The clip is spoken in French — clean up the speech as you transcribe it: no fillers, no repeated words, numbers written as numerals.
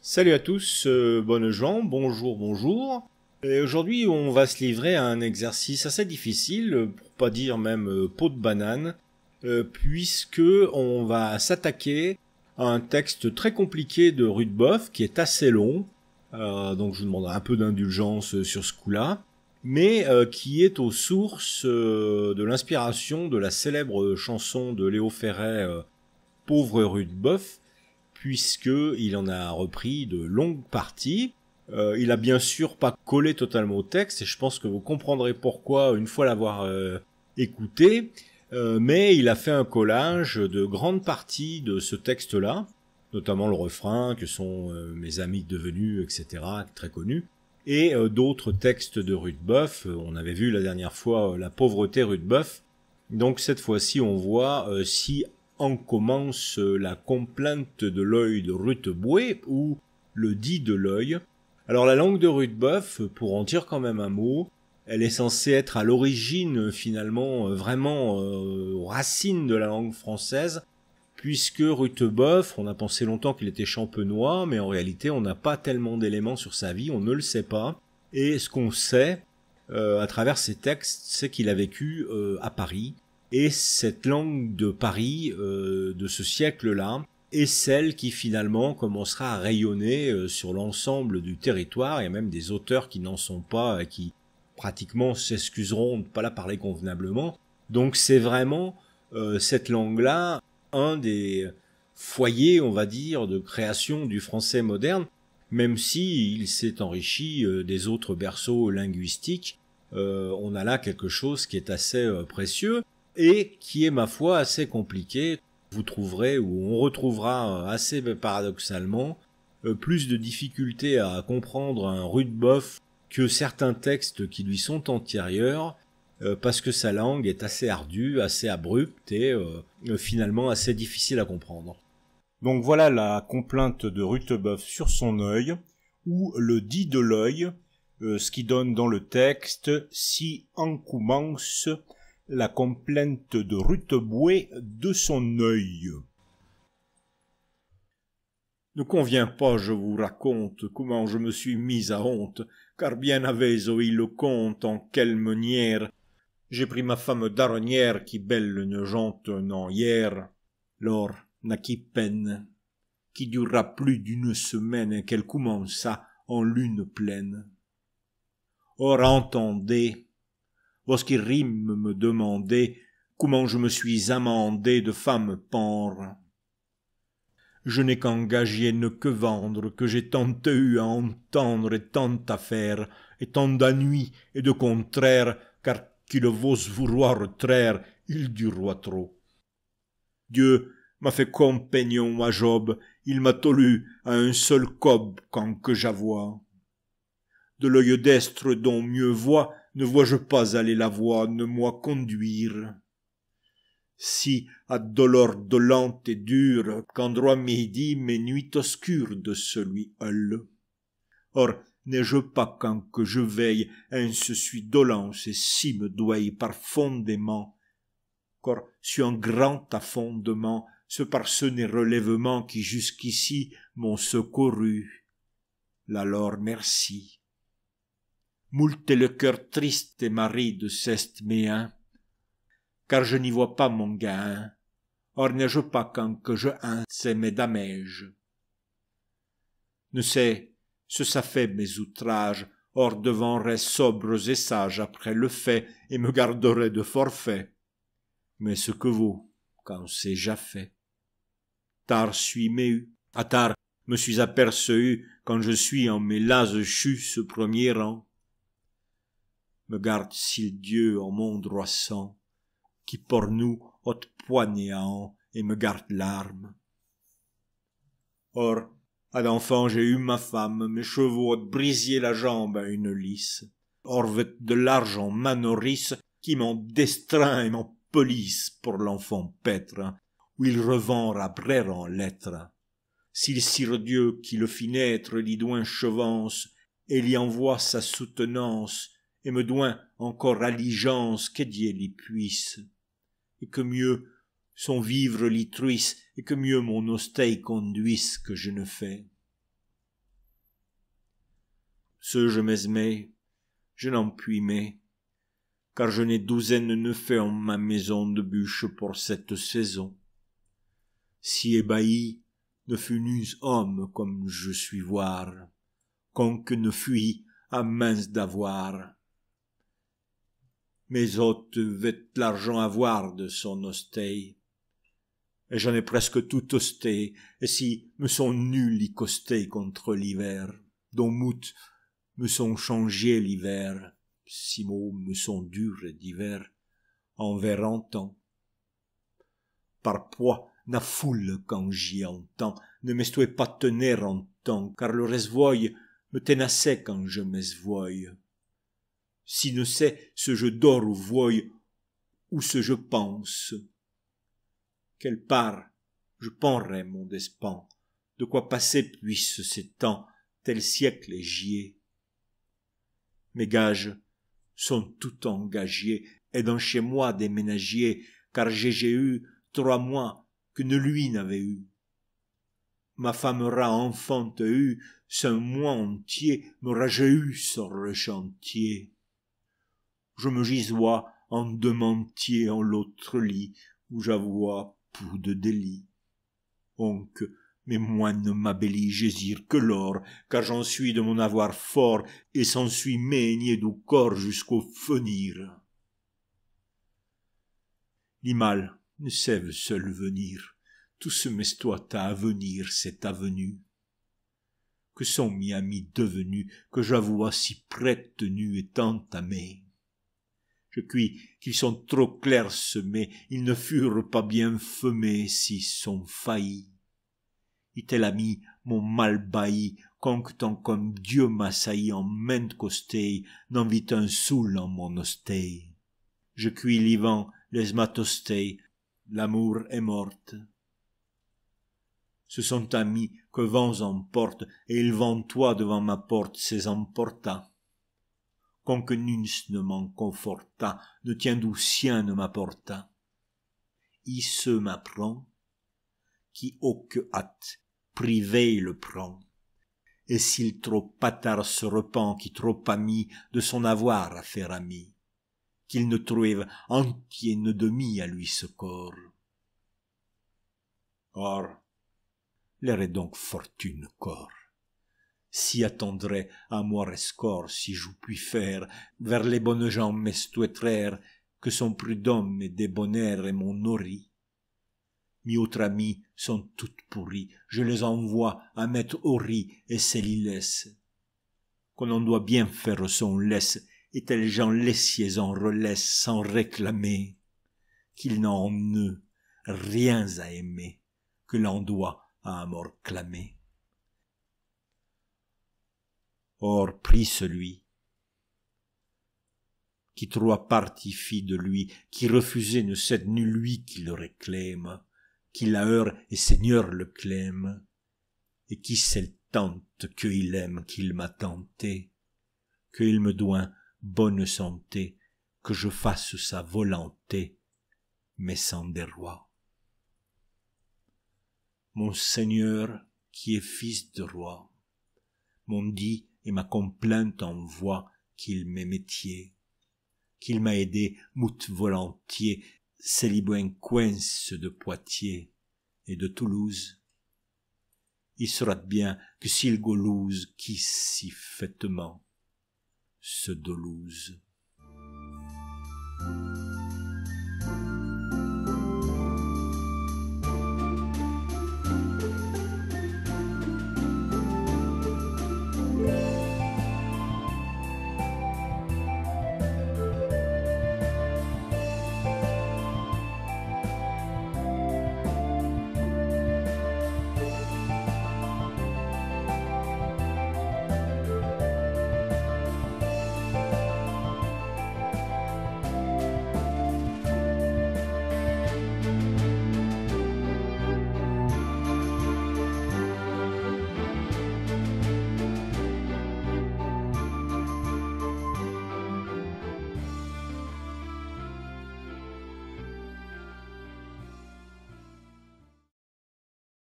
Salut à tous, bonnes gens, bonjour, bonjour. Et aujourd'hui, on va se livrer à un exercice assez difficile, pour pas dire même peau de banane, puisque on va s'attaquer à un texte très compliqué de Rudebeuf, qui est assez long, donc je vous demanderai un peu d'indulgence sur ce coup-là, mais qui est aux sources de l'inspiration de la célèbre chanson de Léo Ferré, Pauvre Rudebeuf, puisqu'il en a repris de longues parties. Il a bien sûr pas collé totalement au texte, et je pense que vous comprendrez pourquoi une fois l'avoir écouté, mais il a fait un collage de grandes parties de ce texte-là, notamment le refrain, que sont mes amis devenus, etc., très connus, et d'autres textes de Rudebeuf. On avait vu la dernière fois la pauvreté Rudebeuf, donc cette fois-ci on voit si on commence la complainte de l'œil de Ruteboué, ou le dit de l'œil. Alors la langue de Rudebeuf, pour en dire quand même un mot, elle est censée être à l'origine finalement vraiment aux racines de la langue française, puisque Rutebeuf, on a pensé longtemps qu'il était champenois, mais en réalité on n'a pas tellement d'éléments sur sa vie, on ne le sait pas. Et ce qu'on sait à travers ses textes, c'est qu'il a vécu à Paris, et cette langue de Paris de ce siècle-là est celle qui finalement commencera à rayonner sur l'ensemble du territoire. Il y a même des auteurs qui n'en sont pas et qui pratiquement s'excuseront de ne pas la parler convenablement. Donc c'est vraiment cette langue-là un des foyers, on va dire, de création du français moderne, même si il s'est enrichi des autres berceaux linguistiques. On a là quelque chose qui est assez précieux, et qui est, ma foi, assez compliqué. Vous trouverez, ou on retrouvera assez paradoxalement, plus de difficultés à comprendre un Rudebeuf que certains textes qui lui sont antérieurs, parce que sa langue est assez ardue, assez abrupte et finalement assez difficile à comprendre. Donc voilà la complainte de Rudebeuf sur son œil, ou le dit de l'œil, ce qui donne dans le texte « Si on commence » la complainte de Ruteboué de son œil. Ne convient pas, je vous raconte, comment je me suis mis à honte, car bien avez ouï le conte en quelle manière j'ai pris ma femme d'aronière qui belle ne jante non hier. Lors naquit peine, qui dura plus d'une semaine qu'elle commença en lune pleine. Or entendez, vos qui rime me demandez comment je me suis amendé de femme pendre. Je n'ai qu'engagienne que vendre, que j'ai tant eu à entendre et tant à faire, et tant d'ennuis et de contraires, car qu'il vose vouloir traire, il durera trop. Dieu m'a fait compagnon à Job, il m'a tolu à un seul cob quand que j'avoie. De l'œil destre dont mieux voit, ne vois-je pas aller la voie, ne moi conduire. Si, à doleur dolente et dure, qu'endroit midi mes nuits obscures de celui heul. Or, n'ai-je pas quand que je veille, un se suis dolence et si me douille profondément, qu'or, sur un grand affondement, ce par ce n'est relèvement qui jusqu'ici m'ont secouru. L'alors merci. Moult est le cœur triste et maride ceste méen, car je n'y vois pas mon gain. Or n'ai-je pas quand que je c'est mes damèges. Ne sais, ce ça fait mes outrages, or devant restent sobres et sages après le fait, et me garderai de forfait. Mais ce que vaut, quand c'est ja fait. Tard suis méhu, à tard me suis aperçu, quand je suis en mes lases chus ce premier rang. Me garde s'il Dieu en mon droit sang, qui pour nous haute poignant et me garde l'arme. Or, à l'enfant j'ai eu ma femme, mes chevaux ont brisé la jambe à une lisse. Or vêt de l'argent ma nourrice, qui m'en destreint et m'en police pour l'enfant paître, où il revend après en lettres. S'il sire Dieu qui le fit naître l'y doint chevance, et l'y envoie sa soutenance, et me doint encore allégeance que Dieu l'y puisse. Et que mieux son vivre l'y truisse, et que mieux mon osteil conduise que je ne fais. ce je m'esmais, je n'en puis mais, car je n'ai douzaine ne fait en ma maison de bûches pour cette saison. Si ébahi ne fut nus homme comme je suis voir, conque ne fuit à mince d'avoir. Mes hôtes veulent l'argent avoir de son osteille, et j'en ai presque tout osté, et si me sont nus l'y costé contre l'hiver, dont mout me sont changés l'hiver, si mots me sont durs et divers, envers en temps. Par poids, na foule quand j'y entends, ne m'estouez pas tenir en temps, car le resvoy me tenaçait quand je m'esvoye. Si ne sait ce je dors ou voye, ou ce je pense, quelle part je penserai mon despan, de quoi passer puisse ces temps, tel siècle et gier. Mes gages sont tout engagés, et dans chez moi des ménagiers, car j'ai eu 3 mois que ne lui n'avait eu. Ma femme aura enfante eu, 5 mois entiers m'aura j'ai eu sur le chantier. Je me gisois en dementier en l'autre lit, où j'avoua pou de délit. Onc, mes moines m'abellit gésir que l'or, car j'en suis de mon avoir fort, et s'en suis meigné du corps jusqu'au fenir. L'imal ne sève seul venir, tout ce m'estoit à avenir, c'est avenu. Que sont mi amis devenus, que j'avoua si près tenus et tant amés. Je cuis qu'ils sont trop clairs semés, ils ne furent pas bien femés, s'ils sont faillis. It-elle ami mon mal bailli, conque tant comme Dieu m'assaillit en mainte costeille, n'en vit un soul en mon osteille. Je cuis l'ivant, les matosteille, l'amour est morte. Ce sont amis que vents emportent, et ils ventoient devant ma porte ces emporta. Conque nuns ne m'en conforta, ne tient d'où sien ne m'apporta. I se m'apprend, qui auque hâte, privé le prend. Et s'il trop patard se repent, qui trop ami, de son avoir à faire ami, qu'il ne trouve entier ne demi à lui ce corps. Or, l'air est donc fortune corps. Si attendrait à moi rescorps, si j'ou puis faire, vers les bonnes gens m'estouetraire, que son prud'homme et débonnaire et mon nourri. Mi autres amis sont toutes pourries, je les envoie à mettre au riz et c'est l'y laisse. Qu'on en doit bien faire son laisse, et tels gens laissiers en relaissent sans réclamer, qu'ils n'ont en eux rien à aimer, que l'on doit à mort clamer. Or prie celui qui trois parties fit de lui, qui refusait ne cède nul lui qui le réclame, qui la heure et Seigneur le clème, et qui s'elle tente qu'il aime qu'il m'a tenté, qu'il me doit bonne santé, que je fasse sa volonté, mais sans des rois. Mon Seigneur, qui est fils de roi, m'on dit et ma complainte envoie qu'il m'est métier, qu'il m'a aidé moult volontiers, célibuenquens de Poitiers et de Toulouse. Il sera bien que s'il gaulouse qui si faitement se dolouse.